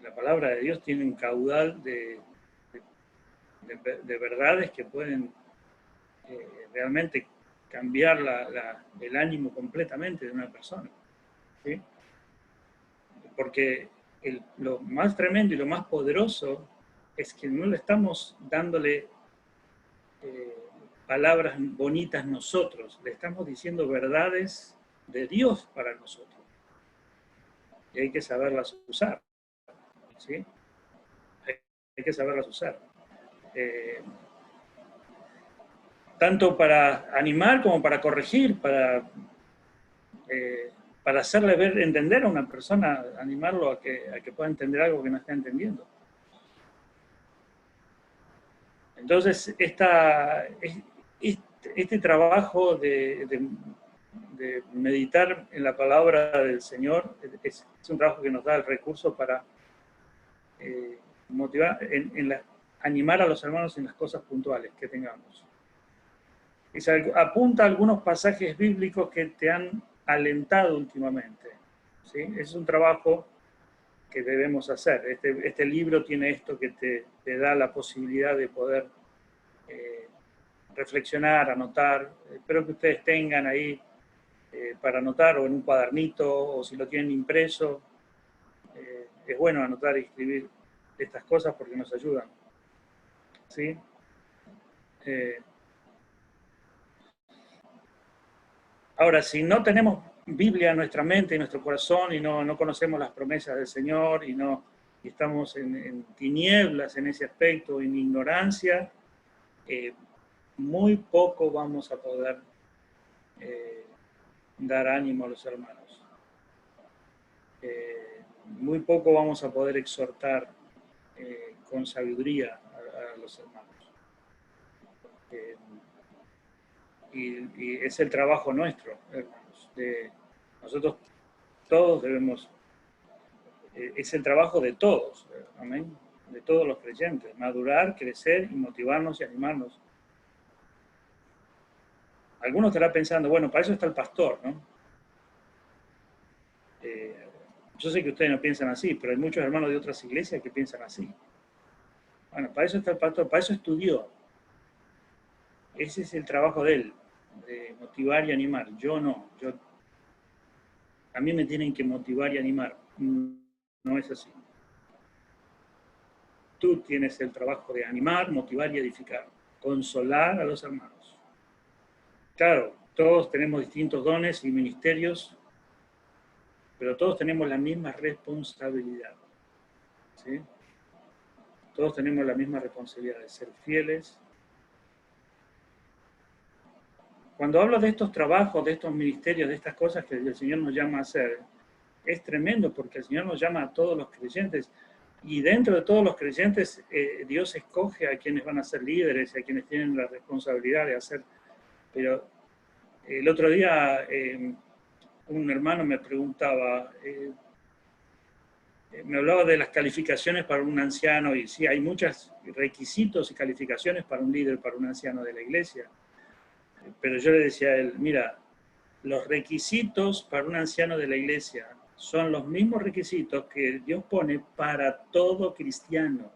La palabra de Dios tiene un caudal de verdades que pueden realmente cambiar el ánimo completamente de una persona. ¿Sí? Porque lo más tremendo y lo más poderoso es que no le estamos dándole palabras bonitas nosotros, le estamos diciendo verdades de Dios para nosotros. Y hay que saberlas usar. ¿Sí? Hay que saberlas usar. Tanto para animar como para corregir, para hacerle entender a una persona, animarlo a que pueda entender algo que no está entendiendo. Entonces, este trabajo de meditar en la palabra del Señor es un trabajo que nos da el recurso para motivar, animar a los hermanos en las cosas puntuales que tengamos. Apunta a algunos pasajes bíblicos que te han alentado últimamente. ¿Sí? Es un trabajo que debemos hacer. Este libro tiene esto que te da la posibilidad de poder reflexionar, anotar. Espero que ustedes tengan ahí para anotar, o en un cuadernito, o si lo tienen impreso. Es bueno anotar y escribir estas cosas porque nos ayudan. ¿Sí? Ahora, si no tenemos Biblia en nuestra mente, en nuestro corazón, y no conocemos las promesas del Señor, y estamos en tinieblas en ese aspecto, en ignorancia, muy poco vamos a poder dar ánimo a los hermanos. Muy poco vamos a poder exhortar con sabiduría a los hermanos. Y es el trabajo nuestro, hermanos. Nosotros todos debemos, es el trabajo de todos, amén, de todos los creyentes, madurar, crecer y motivarnos y animarnos. Algunos estarán pensando, bueno, para eso está el pastor, ¿no? Yo sé que ustedes no piensan así, pero hay muchos hermanos de otras iglesias que piensan así. Bueno, para eso está el pastor, para eso estudió. Ese es el trabajo de él, de motivar y animar. Yo no, a mí me tienen que motivar y animar. No es así. Tú tienes el trabajo de animar, motivar y edificar, consolar a los hermanos. Claro, todos tenemos distintos dones y ministerios, pero todos tenemos la misma responsabilidad. ¿Sí? Todos tenemos la misma responsabilidad de ser fieles. Cuando hablo de estos trabajos, de estos ministerios, de estas cosas que el Señor nos llama a hacer, es tremendo porque el Señor nos llama a todos los creyentes, y dentro de todos los creyentes Dios escoge a quienes van a ser líderes y a quienes tienen la responsabilidad de hacer. Pero el otro día un hermano me preguntaba, me hablaba de las calificaciones para un anciano, y sí, hay muchos requisitos y calificaciones para un líder, para un anciano de la iglesia. Pero yo le decía a él, mira, los requisitos para un anciano de la iglesia son los mismos requisitos que Dios pone para todo cristiano.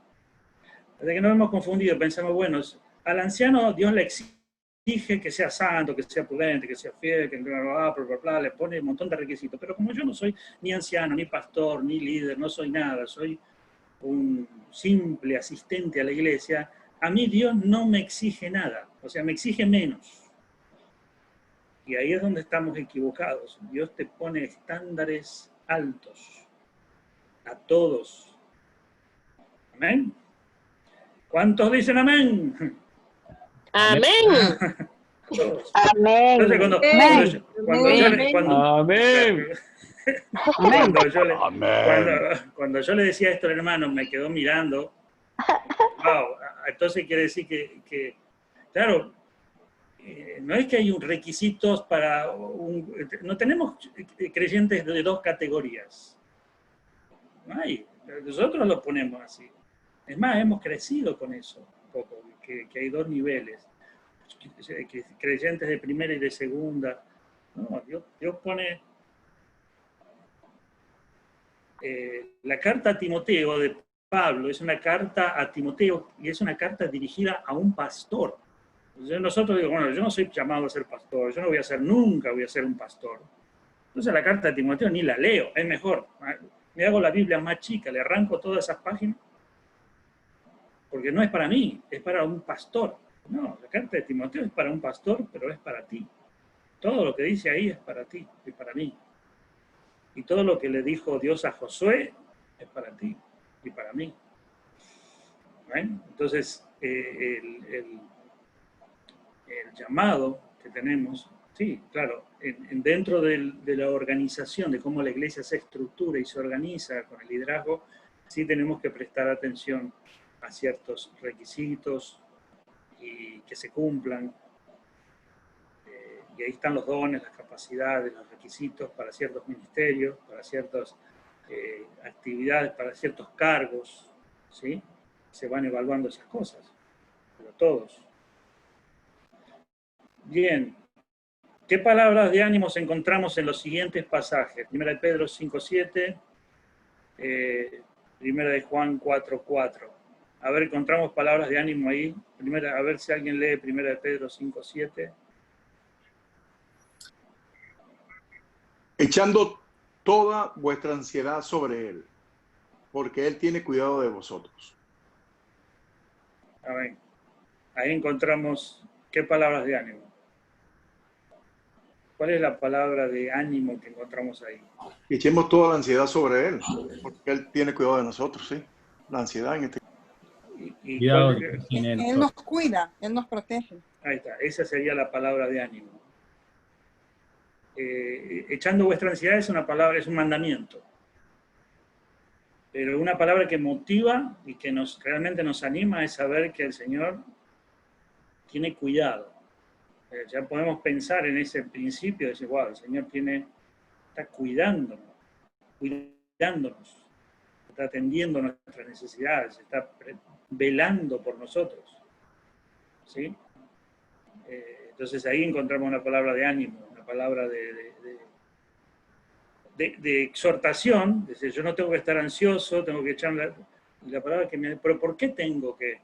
Desde que nos hemos confundido, pensamos, bueno, al anciano Dios le exige que sea santo, que sea prudente, que sea fiel, que bla, bla, bla, le pone un montón de requisitos. Pero como yo no soy ni anciano, ni pastor, ni líder, no soy nada, soy un simple asistente a la iglesia, a mí Dios no me exige nada, o sea, me exige menos. Y ahí es donde estamos equivocados. Dios te pone estándares altos a todos. ¿Amén? ¿Cuántos dicen amén? Amén. Todos. Amén. Entonces, cuando yo le decía esto al hermano, me quedó mirando. Wow, entonces quiere decir que claro, no es que hay requisitos para no tenemos creyentes de dos categorías. No hay. Nosotros lo ponemos así. Es más, hemos crecido con eso un poco, que hay dos niveles. Creyentes de primera y de segunda. No, Dios pone la carta a Timoteo de Pablo, es una carta a Timoteo y es una carta dirigida a un pastor. Nosotros digo, bueno, yo no soy llamado a ser pastor, yo no voy a ser, nunca voy a ser un pastor. Entonces la carta de Timoteo ni la leo, es mejor. Me hago la Biblia más chica, le arranco todas esas páginas, porque no es para mí, es para un pastor. No, la carta de Timoteo es para un pastor, pero es para ti. Todo lo que dice ahí es para ti y para mí. Y todo lo que le dijo Dios a Josué es para ti y para mí. ¿Ven? Entonces, el llamado que tenemos, sí, claro, dentro de la organización, de cómo la iglesia se estructura y se organiza con el liderazgo, sí tenemos que prestar atención a ciertos requisitos y que se cumplan. Y ahí están los dones, las capacidades, los requisitos para ciertos ministerios, para ciertas actividades, para ciertos cargos, ¿sí? Se van evaluando esas cosas, pero todos. Bien, ¿qué palabras de ánimos encontramos en los siguientes pasajes? 1 de Pedro 5:7, 1 de Juan 4:4. A ver, encontramos palabras de ánimo ahí. A ver si alguien lee 1 de Pedro 5:7. Echando toda vuestra ansiedad sobre Él, porque Él tiene cuidado de vosotros. A ver, ahí encontramos, ¿qué palabras de ánimo? ¿Cuál es la palabra de ánimo que encontramos ahí? Echemos toda la ansiedad sobre Él, porque Él tiene cuidado de nosotros, ¿sí? La ansiedad en este caso. Él nos cuida, Él nos protege. Ahí está, esa sería la palabra de ánimo. Echando vuestra ansiedad es una palabra, es un mandamiento. Pero una palabra que motiva y que realmente nos anima es saber que el Señor tiene cuidado. Ya podemos pensar en ese principio de decir, wow, el Señor está cuidándonos, está atendiendo nuestras necesidades, está velando por nosotros. ¿Sí? Entonces ahí encontramos una palabra de ánimo, una palabra de exhortación, de decir, yo no tengo que estar ansioso, tengo que echar la palabra pero ¿por qué tengo que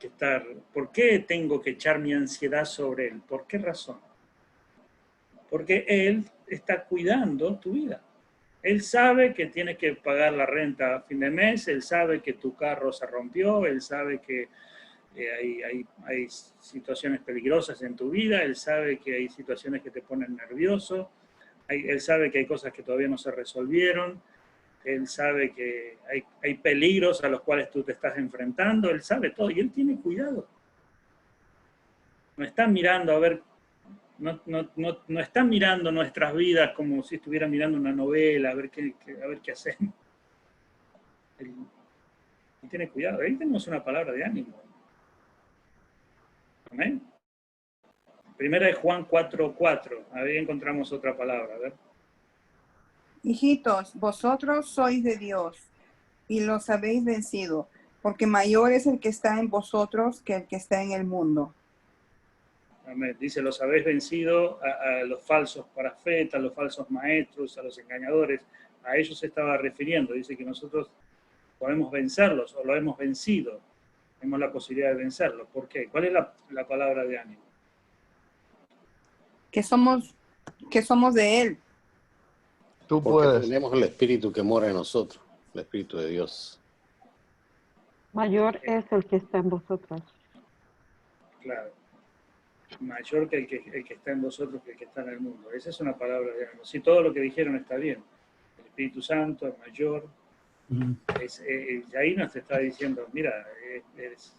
estar, por qué tengo que echar mi ansiedad sobre Él? ¿Por qué razón? Porque Él está cuidando tu vida. Él sabe que tienes que pagar la renta a fin de mes, Él sabe que tu carro se rompió, Él sabe que hay situaciones peligrosas en tu vida, Él sabe que hay situaciones que te ponen nervioso, Él sabe que hay cosas que todavía no se resolvieron, Él sabe que hay peligros a los cuales tú te estás enfrentando, Él sabe todo y Él tiene cuidado. No está mirando a ver, no está mirando nuestras vidas como si estuviera mirando una novela, a ver qué hacemos. Él tiene cuidado. Ahí tenemos una palabra de ánimo. Amén. Primera de Juan 4:4. Ahí encontramos otra palabra. A ver. Hijitos, vosotros sois de Dios y los habéis vencido, porque mayor es el que está en vosotros que el que está en el mundo. Amén. Dice, los habéis vencido a los falsos profetas, a los falsos maestros, a los engañadores. A ellos se estaba refiriendo. Dice que nosotros podemos vencerlos o lo hemos vencido. Tenemos la posibilidad de vencerlos. ¿Por qué? ¿Cuál es la palabra de ánimo? Que somos de Él. Tú Porque puedes. tenemos el Espíritu que mora en nosotros, el Espíritu de Dios. Mayor es el que está en vosotros. Claro. Mayor que el que está en vosotros que el que está en el mundo. Esa es una palabra de ánimo. Si todo lo que dijeron está bien. El Espíritu Santo es mayor. Y ahí nos está diciendo, mira, es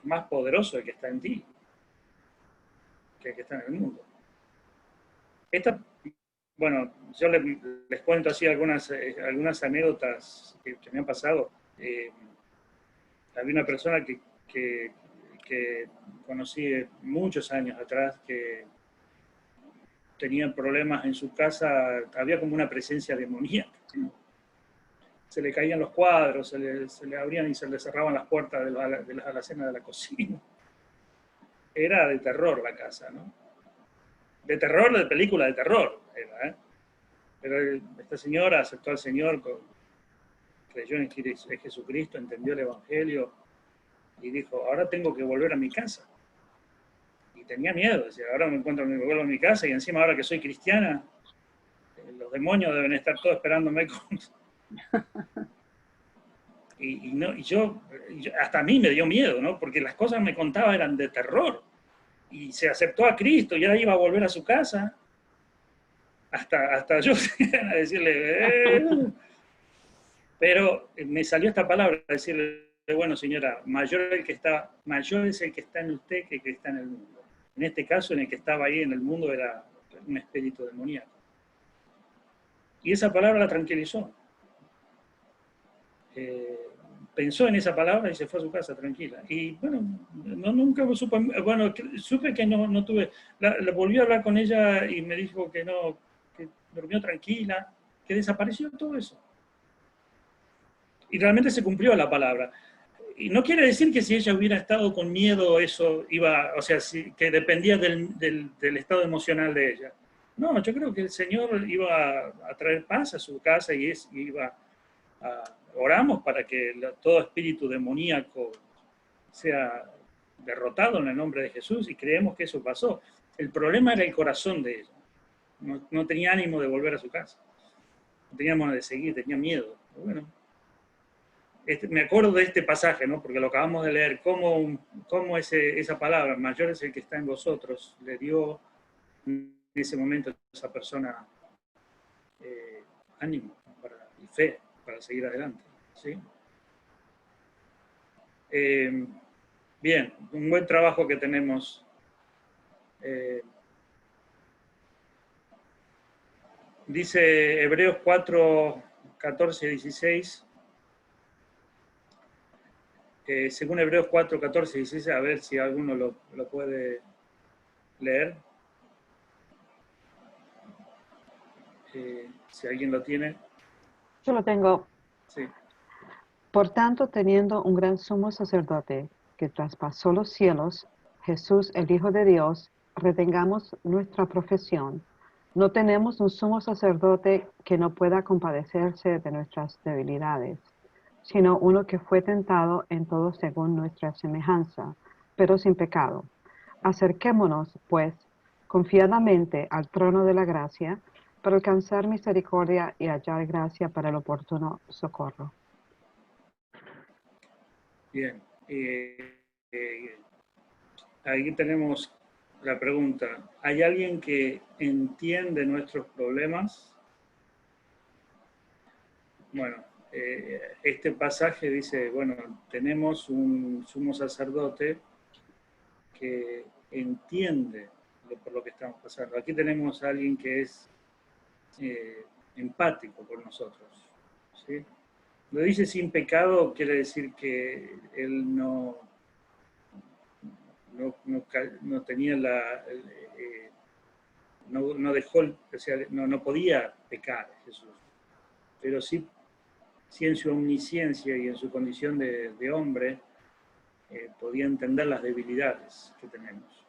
más poderoso el que está en ti que el que está en el mundo. Bueno, yo les cuento así algunas anécdotas que me han pasado. Había una persona que que conocí muchos años atrás, que tenían problemas en su casa, había como una presencia demoníaca. Se le caían los cuadros, se le abrían y se le cerraban las puertas de las alacenas de la cocina. Era de terror la casa, ¿no? De terror, de película de terror era, ¿eh? Pero esta señora aceptó al Señor, creyó en Jesucristo, entendió el Evangelio y dijo, ahora tengo que volver a mi casa. Y tenía miedo, decía, ahora me vuelvo a mi casa y encima ahora que soy cristiana, los demonios deben estar todos esperándome con... Y yo, hasta a mí me dio miedo, ¿no? Porque las cosas me contaba eran de terror. Y se aceptó a Cristo y ahora iba a volver a su casa. Hasta yo a decirle... Pero me salió esta palabra, decirle, bueno, señora, mayor es el que está en usted que el que está en el mundo. En este caso, en el que estaba ahí en el mundo era un espíritu demoníaco. Y esa palabra la tranquilizó. Pensó en esa palabra y se fue a su casa tranquila. Y bueno, nunca supe, bueno, supe que no tuve, la volví a hablar con ella y me dijo que no, que durmió tranquila, que desapareció todo eso. Y realmente se cumplió la palabra. Y no quiere decir que si ella hubiera estado con miedo, eso iba, o sea, que dependía del estado emocional de ella. No, yo creo que el Señor iba a traer paz a su casa y iba a... Oramos para que todo espíritu demoníaco sea derrotado en el nombre de Jesús y creemos que eso pasó. El problema era el corazón de ella. No tenía ánimo de volver a su casa. No tenía ánimo de seguir, tenía miedo. Bueno, me acuerdo de este pasaje, ¿no? Porque lo acabamos de leer, cómo esa palabra, mayor es el que está en vosotros, le dio en ese momento a esa persona ánimo y fe para seguir adelante. ¿Sí? Bien, un buen trabajo que tenemos. Dice Hebreos 4, 14 y 16. Según Hebreos 4, 14 y 16, a ver si alguno lo puede leer. Si alguien lo tiene. Yo lo tengo. Sí. Por tanto, teniendo un gran sumo sacerdote que traspasó los cielos, Jesús, el Hijo de Dios, retengamos nuestra profesión. No tenemos un sumo sacerdote que no pueda compadecerse de nuestras debilidades, sino uno que fue tentado en todo según nuestra semejanza, pero sin pecado. Acerquémonos, pues, confiadamente al trono de la gracia, para alcanzar misericordia y hallar gracia para el oportuno socorro. Bien. Ahí tenemos la pregunta. ¿Hay alguien que entiende nuestros problemas? Bueno, este pasaje dice, bueno, tenemos un sumo sacerdote que entiende por lo que estamos pasando. Aquí tenemos a alguien que es empático con nosotros, ¿sí? Lo dice sin pecado, quiere decir que él no tenía no dejó, o sea, no podía pecar Jesús, pero sí en su omnisciencia y en su condición de hombre podía entender las debilidades que tenemos.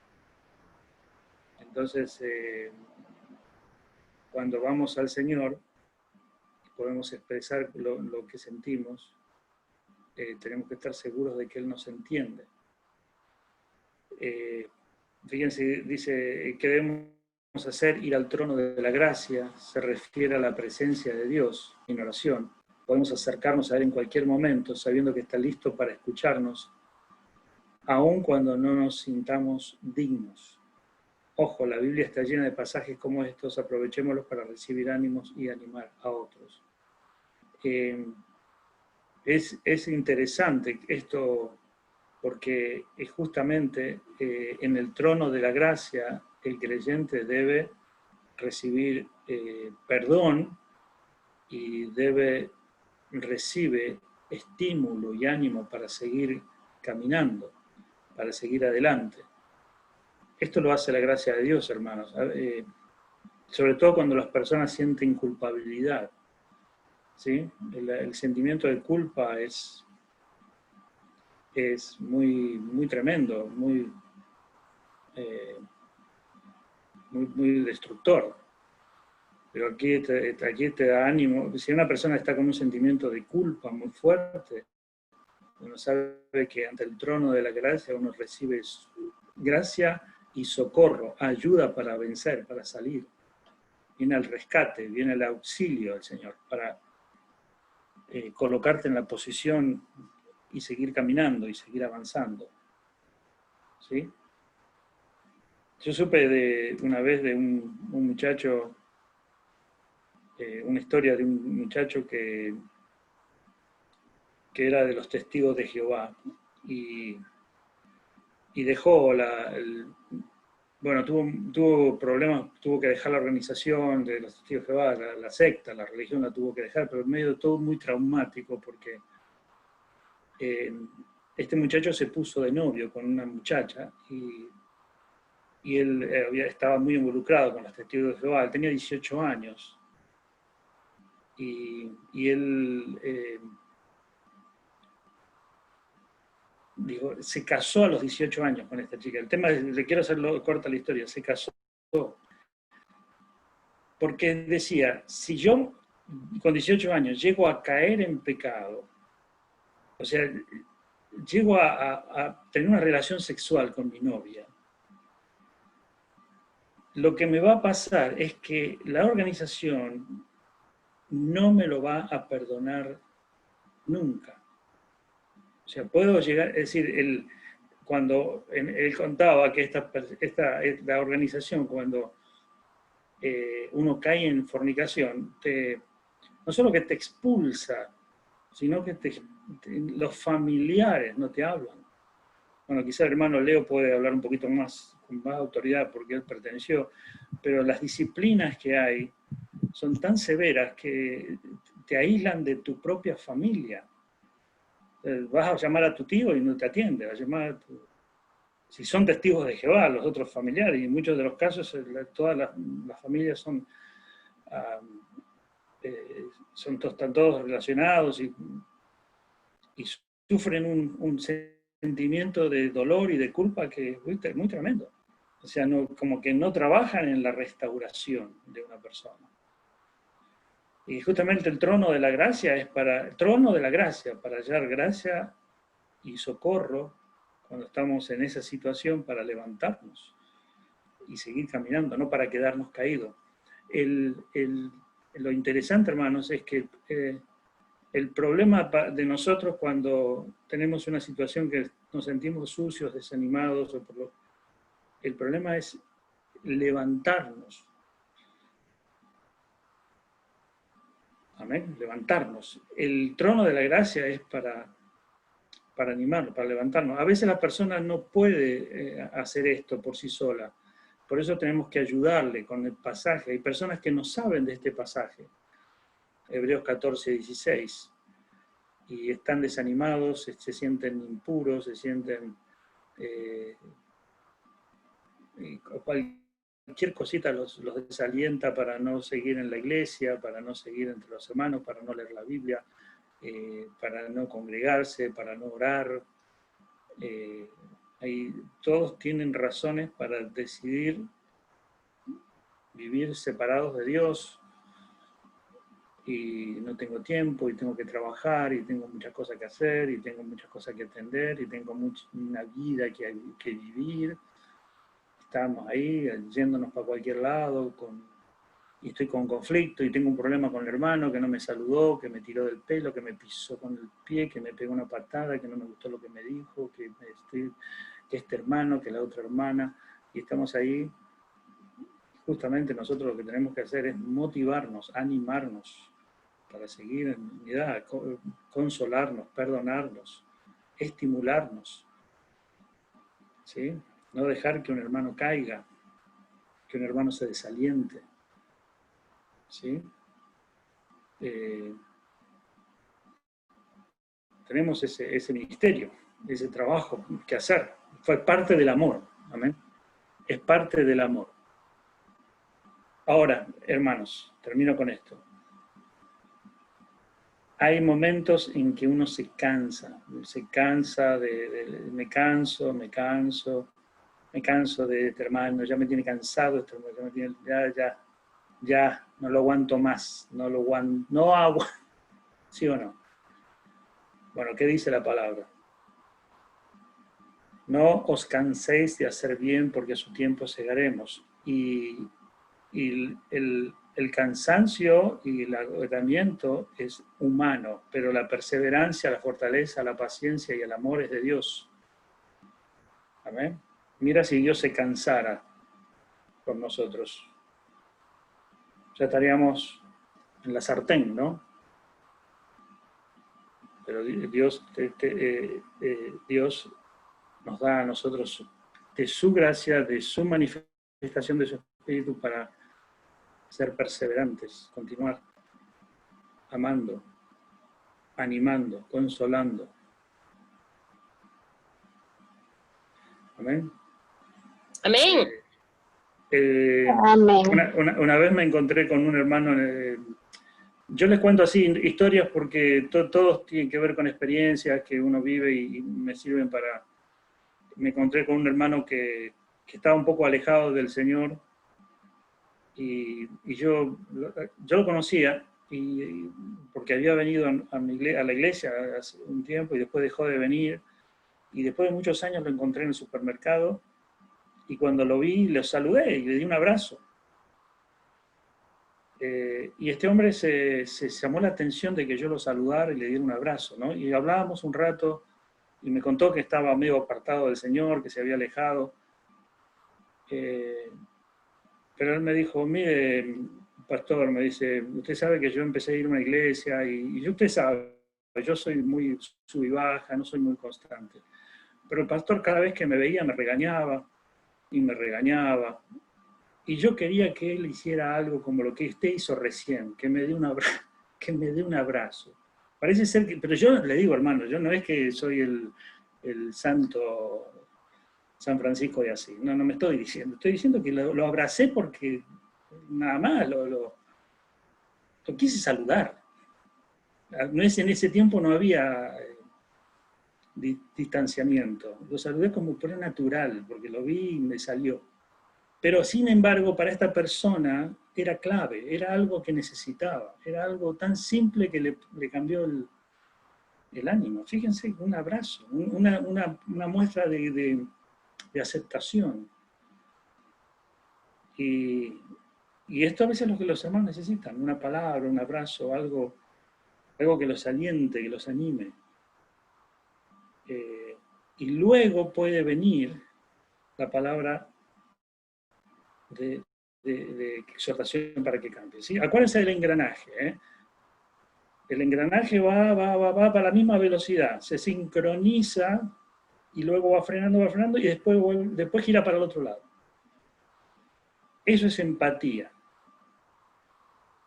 Entonces, cuando vamos al Señor, podemos expresar lo que sentimos, tenemos que estar seguros de que Él nos entiende. Fíjense, dice, ¿qué debemos hacer? Ir al trono de la gracia, se refiere a la presencia de Dios en oración. Podemos acercarnos a Él en cualquier momento, sabiendo que está listo para escucharnos, aun cuando no nos sintamos dignos. Ojo, la Biblia está llena de pasajes como estos, aprovechémoslos para recibir ánimos y animar a otros. Es interesante esto, porque es justamente en el trono de la gracia el creyente debe recibir perdón y recibe estímulo y ánimo para seguir caminando, para seguir adelante. Esto lo hace la gracia de Dios, hermanos. Sobre todo cuando las personas sienten culpabilidad. ¿Sí? El sentimiento de culpa es muy, muy tremendo, muy destructor. Pero aquí te da ánimo. Si una persona está con un sentimiento de culpa muy fuerte, uno sabe que ante el trono de la gracia uno recibe gracia y socorro, ayuda para vencer, para salir. Viene el rescate, viene el auxilio del Señor para colocarte en la posición y seguir caminando y seguir avanzando. ¿Sí? Yo supe una vez de un muchacho, una historia de un muchacho que era de los testigos de Jehová y dejó bueno, tuvo problemas, tuvo que dejar la organización de los testigos de Jehová, la secta, la religión la tuvo que dejar, pero en medio de todo muy traumático porque este muchacho se puso de novio con una muchacha y él estaba muy involucrado con los testigos de Jehová. Él tenía 18 años y él se casó a los 18 años con esta chica. El tema es, le quiero hacerlo corta la historia, se casó porque decía, si yo con 18 años llego a caer en pecado, o sea, llego a tener una relación sexual con mi novia, lo que me va a pasar es que la organización no me lo va a perdonar nunca. O sea, puedo llegar, es decir, cuando él contaba que la organización, cuando uno cae en fornicación, no solo que te expulsa, sino que los familiares no te hablan. Bueno, quizá el hermano Leo puede hablar un poquito más, con más autoridad porque él perteneció, pero las disciplinas que hay son tan severas que te aíslan de tu propia familia. Vas a llamar a tu tío y no te atiende, vas a llamar a si son testigos de Jehová, los otros familiares, y en muchos de los casos todas las familias están todos relacionados y sufren un sentimiento de dolor y de culpa que es muy tremendo. O sea, como que no trabajan en la restauración de una persona. Y justamente el trono de la gracia para hallar gracia y socorro cuando estamos en esa situación para levantarnos y seguir caminando, no para quedarnos caídos. Lo interesante, hermanos, es que el problema de nosotros cuando tenemos una situación que nos sentimos sucios, desanimados, el problema es levantarnos. Amén, levantarnos. El trono de la gracia es para animarnos, para levantarnos. A veces la persona no puede hacer esto por sí sola. Por eso tenemos que ayudarle con el pasaje. Hay personas que no saben de este pasaje. Hebreos 14, 16. Y están desanimados, se sienten impuros, se sienten... cualquier cosita los desalienta para no seguir en la iglesia, para no seguir entre los hermanos, para no leer la Biblia, para no congregarse, para no orar. Todos tienen razones para decidir vivir separados de Dios, y no tengo tiempo, y tengo que trabajar, y tengo muchas cosas que hacer, y tengo muchas cosas que atender, y tengo una vida que vivir. Estamos ahí, yéndonos para cualquier lado, y estoy con conflicto, y tengo un problema con el hermano que no me saludó, que me tiró del pelo, que me pisó con el pie, que me pegó una patada, que no me gustó lo que me dijo, que este hermano, que la otra hermana, y estamos ahí. Justamente nosotros lo que tenemos que hacer es motivarnos, animarnos para seguir en unidad, consolarnos, perdonarnos, estimularnos, ¿sí? No dejar que un hermano caiga, que un hermano se desaliente, ¿sí? Tenemos ese ministerio, ese trabajo que hacer. Fue parte del amor. Amén. Es parte del amor. Ahora, hermanos, termino con esto. Hay momentos en que uno se cansa de me canso de este hermano, ya me tiene cansado, este hermano, ya me tiene, ya, no lo aguanto más, no aguanto, ¿sí o no? Bueno, ¿qué dice la palabra? No os canséis de hacer bien, porque a su tiempo segaremos. Y el cansancio y el agotamiento es humano, pero la perseverancia, la fortaleza, la paciencia y el amor es de Dios. Amén. Mira si Dios se cansara con nosotros. Ya estaríamos en la sartén, ¿no? Pero Dios nos da a nosotros de su gracia, de su manifestación de su Espíritu para ser perseverantes, continuar amando, animando, consolando. Amén. Amén. Amén. Una vez me encontré con un hermano, yo les cuento así historias porque todos tienen que ver con experiencias que uno vive y me sirven para... Me encontré con un hermano que estaba un poco alejado del Señor y yo lo conocía porque había venido a la iglesia hace un tiempo y después dejó de venir y después de muchos años lo encontré en el supermercado y cuando lo vi lo saludé y le di un abrazo. Y este hombre se llamó la atención de que yo lo saludara y le diera un abrazo, ¿no? Y hablábamos un rato y me contó que estaba medio apartado del Señor, que se había alejado. Pero él me dijo, mire, pastor, me dice, usted sabe que yo empecé a ir a una iglesia y usted sabe, yo soy muy sub y baja, no soy muy constante. Pero el pastor cada vez que me veía me regañaba y me regañaba. Y yo quería que él hiciera algo como lo que usted hizo recién, que me dé un abrazo. Parece ser que, pero yo le digo, hermano, yo no es que soy el santo San Francisco de Asís, no me estoy diciendo que lo abracé porque nada más lo quise saludar. En ese tiempo no había distanciamiento, lo saludé como por natural, porque lo vi y me salió. Pero sin embargo, para esta persona era clave, era algo que necesitaba, era algo tan simple que le cambió el ánimo. Fíjense, un abrazo, una muestra de aceptación. Y esto a veces es lo que los hermanos necesitan, una palabra, un abrazo, algo que los aliente, que los anime. Y luego puede venir la palabra de exhortación para que cambie. ¿Sí? Acuérdense del engranaje. El engranaje va para la misma velocidad, se sincroniza y luego va frenando y después gira para el otro lado. Eso es empatía.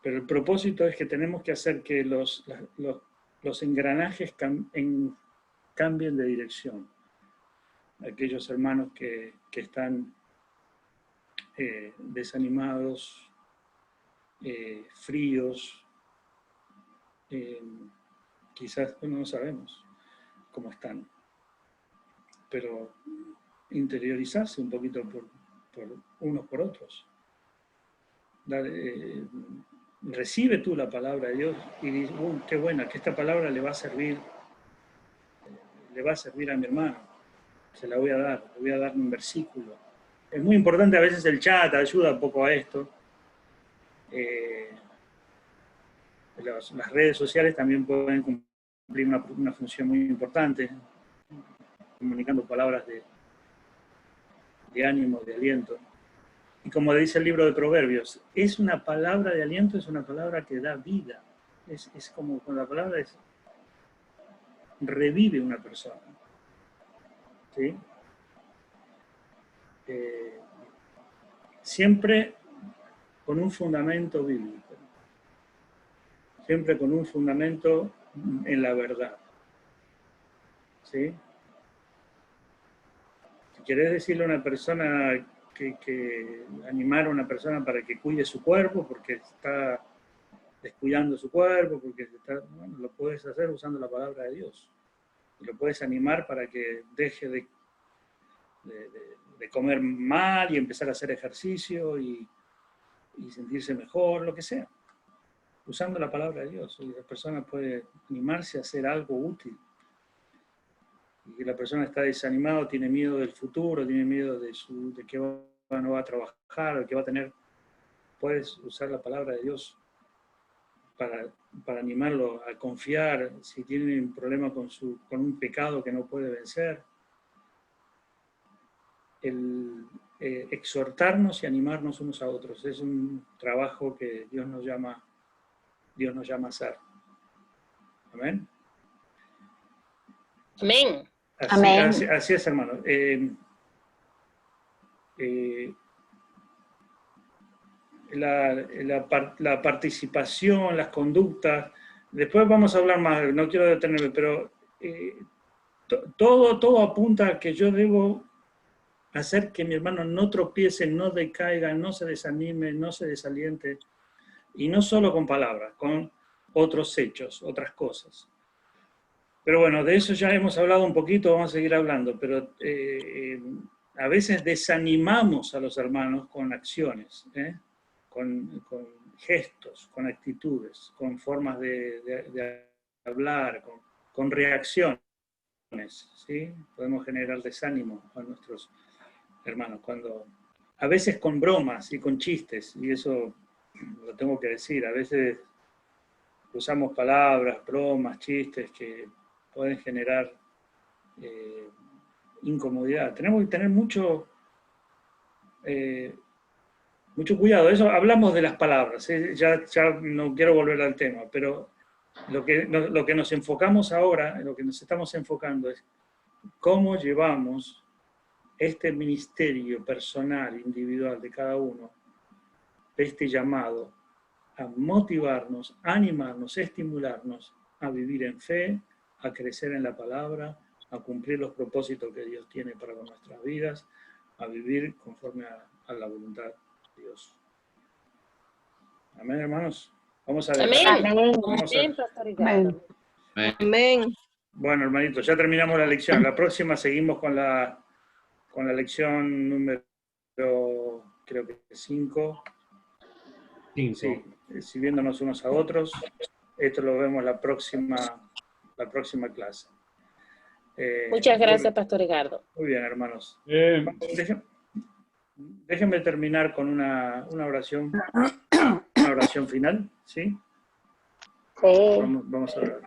Pero el propósito es que tenemos que hacer que los engranajes cambien de dirección. Aquellos hermanos que están desanimados, fríos, quizás no sabemos cómo están, pero interiorizarse un poquito por unos por otros. Recibe tú la palabra de Dios y dices, qué buena, que esta palabra le va a servir a mi hermano, se la voy a dar, le voy a dar un versículo. Es muy importante, a veces el chat ayuda un poco a esto. Las redes sociales también pueden cumplir una función muy importante, comunicando palabras de ánimo, de aliento. Y como dice el libro de Proverbios, es una palabra de aliento, es una palabra que da vida. Es como cuando la palabra revive una persona. ¿Sí? Siempre con un fundamento bíblico. Siempre con un fundamento en la verdad. ¿Sí? Si querés decirle a una persona animar a una persona para que cuide su cuerpo, porque está descuidando su cuerpo, bueno, lo puedes hacer usando la palabra de Dios. Y lo puedes animar para que deje de comer mal y empezar a hacer ejercicio y sentirse mejor, lo que sea. Usando la palabra de Dios. Y la persona puede animarse a hacer algo útil. Y que la persona está desanimada, tiene miedo del futuro, tiene miedo de que no va a trabajar, de que va a tener. Puedes usar la palabra de Dios para animarlo a confiar, si tiene un problema con un pecado que no puede vencer. Exhortarnos y animarnos unos a otros. Es un trabajo que Dios nos llama a hacer. Amén. Amén. Así es, hermano. La participación, las conductas, después vamos a hablar más, no quiero detenerme, pero todo apunta a que yo debo hacer que mi hermano no tropiece, no decaiga, no se desanime, no se desaliente, y no solo con palabras, con otros hechos, otras cosas. Pero bueno, de eso ya hemos hablado un poquito, vamos a seguir hablando, pero a veces desanimamos a los hermanos con acciones, con gestos, con actitudes, con formas de hablar, con reacciones, ¿sí? Podemos generar desánimo a nuestros hermanos, a veces con bromas y con chistes, y eso lo tengo que decir, a veces usamos palabras, bromas, chistes que pueden generar incomodidad. Tenemos que tener mucho cuidado. Eso hablamos de las palabras, ya no quiero volver al tema, pero lo que nos enfocamos ahora, lo que nos estamos enfocando es cómo llevamos este ministerio personal, individual de cada uno, este llamado a motivarnos, a animarnos, a estimularnos a vivir en fe, a crecer en la palabra, a cumplir los propósitos que Dios tiene para nuestras vidas, a vivir conforme a la voluntad de Dios. Amén, hermanos. Vamos a ver. Amén. Amén. Amén. Amén. Bueno, hermanitos, ya terminamos la lección. La próxima seguimos con la lección número, creo que 5. Sí, sirviéndonos unos a otros. Esto lo vemos la próxima clase. Muchas gracias, Pastor Edgardo. Muy bien, hermanos. Déjenme terminar con una oración final, ¿sí? Sí. Vamos a orar.